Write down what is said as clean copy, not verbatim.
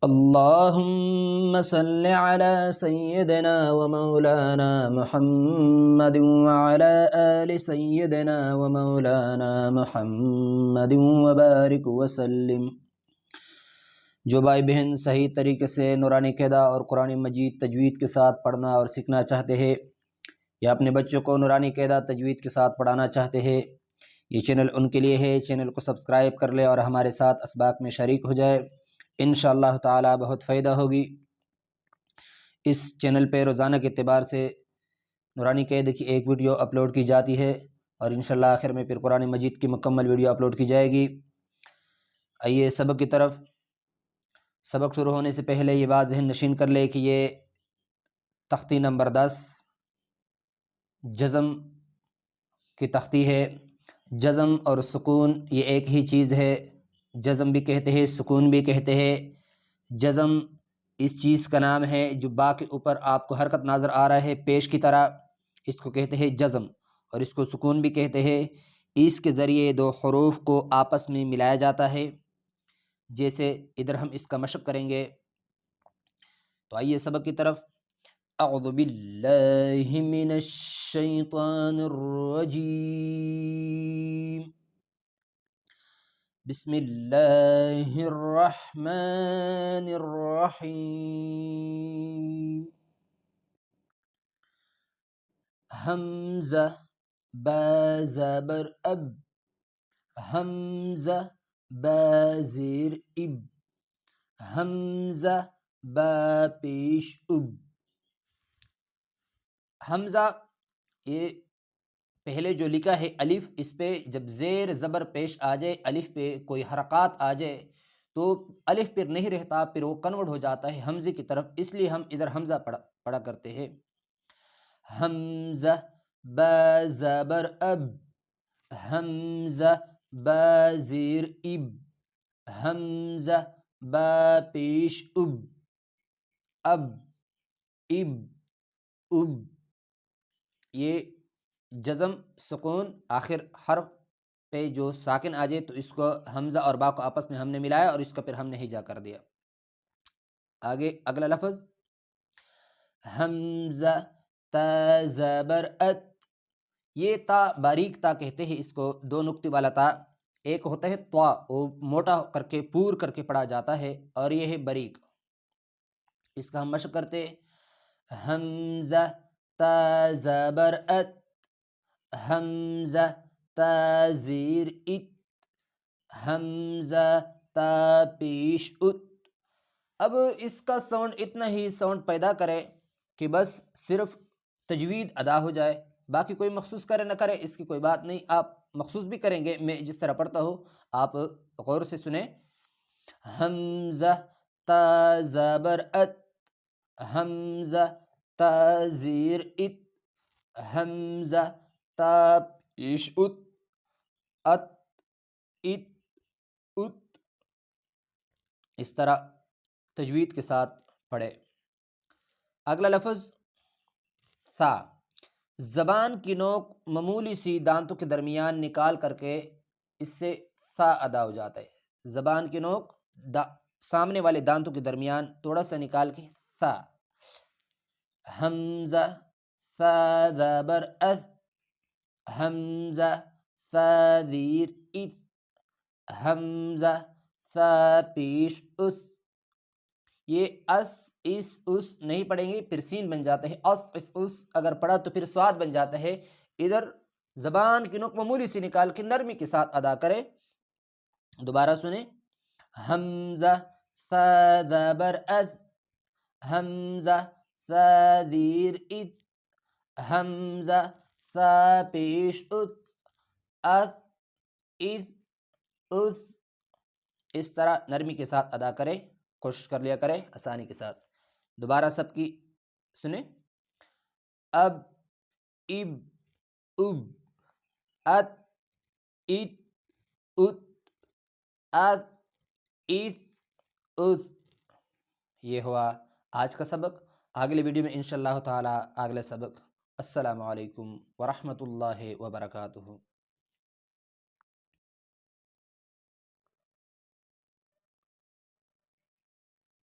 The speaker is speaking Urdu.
اللهم صل على سيدنا ومولانا محمد وعلى آل سيدنا ومولانا محمد وبارك وسلم۔ جو بھائی بہن صحیح طریقے سے نورانی قاعدہ اور قرآن مجید تجوید کے ساتھ پڑھنا اور سیکھنا چاہتے ہیں یا اپنے بچوں کو نورانی قاعدہ تجوید کے ساتھ پڑھانا چاہتے ہیں، یہ چینل ان کے لیے ہے۔ چینل کو سبسکرائب کر لے اور ہمارے ساتھ اسباق میں شریک ہو جائے، انشاءاللہ تعالی بہت فائدہ ہوگی۔ اس چینل پہ روزانہ کے اعتبار سے نورانی قاعدہ کی ایک ویڈیو اپلوڈ کی جاتی ہے اور انشاءاللہ آخر میں پھر قرآن مجید کی مکمل ویڈیو اپلوڈ کی جائے گی۔ آئیے سبق کی طرف۔ سبق شروع ہونے سے پہلے یہ بات ذہن نشین کر لے کہ یہ تختی نمبر 10 جزم کی تختی ہے۔ جزم اور سکون یہ ایک ہی چیز ہے، جزم بھی کہتے ہیں، سکون بھی کہتے ہیں۔ جزم اس چیز کا نام ہے جو با کے اوپر آپ کو حرکت نظر آ رہا ہے پیش کی طرح، اس کو کہتے ہیں جزم، اور اس کو سکون بھی کہتے ہیں۔ اس کے ذریعے دو حروف کو آپس میں ملایا جاتا ہے، جیسے ادھر ہم اس کا مشق کریں گے۔ تو آئیے سبق کی طرف۔ اعوذ باللہ من الشیطان الرجیم، بسم اللہ الرحمن الرحیم۔ حمزہ با زبر اب، حمزہ با زیر اب، حمزہ با پیش اب۔ حمزہ یہ پہلے جو لکھا ہے الف، اس پہ جب زیر زبر پیش آ جائے، الف پہ کوئی حرکات آ جائے تو الف پھر نہیں رہتا، پھر وہ کنورٹ ہو جاتا ہے حمزے کی طرف، اس لیے ہم ادھر حمزہ پڑھا کرتے ہیں۔ حمزہ با زبر اب، حمزہ با زیر اب، حمزہ با پیش اب، اب اب اب۔ یہ جزم سکون آخر حرف پہ جو ساکن آ جائے تو اس کو حمزہ اور با کو آپس میں ہم نے ملایا اور اس کا پھر ہم نے ہجا کر دیا۔ آگے اگلا لفظ حمزہ تا زبر ات، یہ تا باریک تا کہتے ہیں اس کو، دو نقطے والا تا، ایک ہوتا ہے طوا، وہ موٹا کر کے پور کر کے پڑھا جاتا ہے، اور یہ ہے باریک۔ اس کا ہم مشق کرتے، حمزہ تا زبر ات، حمزہ تا زیر ات، حمزہ تا پیش ات۔ اب اس کا ساؤنڈ اتنا ہی ساؤنڈ پیدا کرے کہ بس صرف تجوید ادا ہو جائے، باقی کوئی مخصوص کرے نہ کرے اس کی کوئی بات نہیں، آپ مخصوص بھی کریں گے، میں جس طرح پڑھتا ہوں آپ غور سے سنیں۔ حمزہ تا زبر ات، حمزہ تا زیر ات، حمزہ تا پیش ات، ات ات ات، اس طرح تجوید کے ساتھ پڑھے۔ اگلا لفظ ثا، زبان کی نوک معمولی سی دانتوں کے درمیان نکال کر کے اس سے ثا ادا ہو جاتا ہے۔ زبان کی نوک سامنے والے دانتوں کے درمیان تھوڑا سا نکال کے ثا۔ حمزہ ثا زبر اث، حمزہ ثا زیر اث، حمزہ ثا پیش اس۔ یہ اس اس اس نہیں پڑھیں گے، پھر سین بن جاتا ہے، اس اس اس اگر پڑھا تو پھر سواد بن جاتا ہے۔ ادھر زبان کی نوک معمولی سے نکال کے نرمی کے ساتھ ادا کرے۔ دوبارہ سنیں، حمزہ ثا زبر اث، حمزہ ثا زیر اث، حمزہ ثا پیش اس، اس اس اس۔ اس طرح نرمی کے ساتھ ادا کرے، کوشش کر لیا کرے آسانی کے ساتھ۔ دوبارہ سب کی سنیں، اب اب اب، ات ات ات، ات ات ات۔ یہ ہوا آج کا سبق۔ اگلے ویڈیو میں انشاءاللہ تعالی اگلا سبق۔ السلام علیکم ورحمۃ اللہ وبرکاتہ۔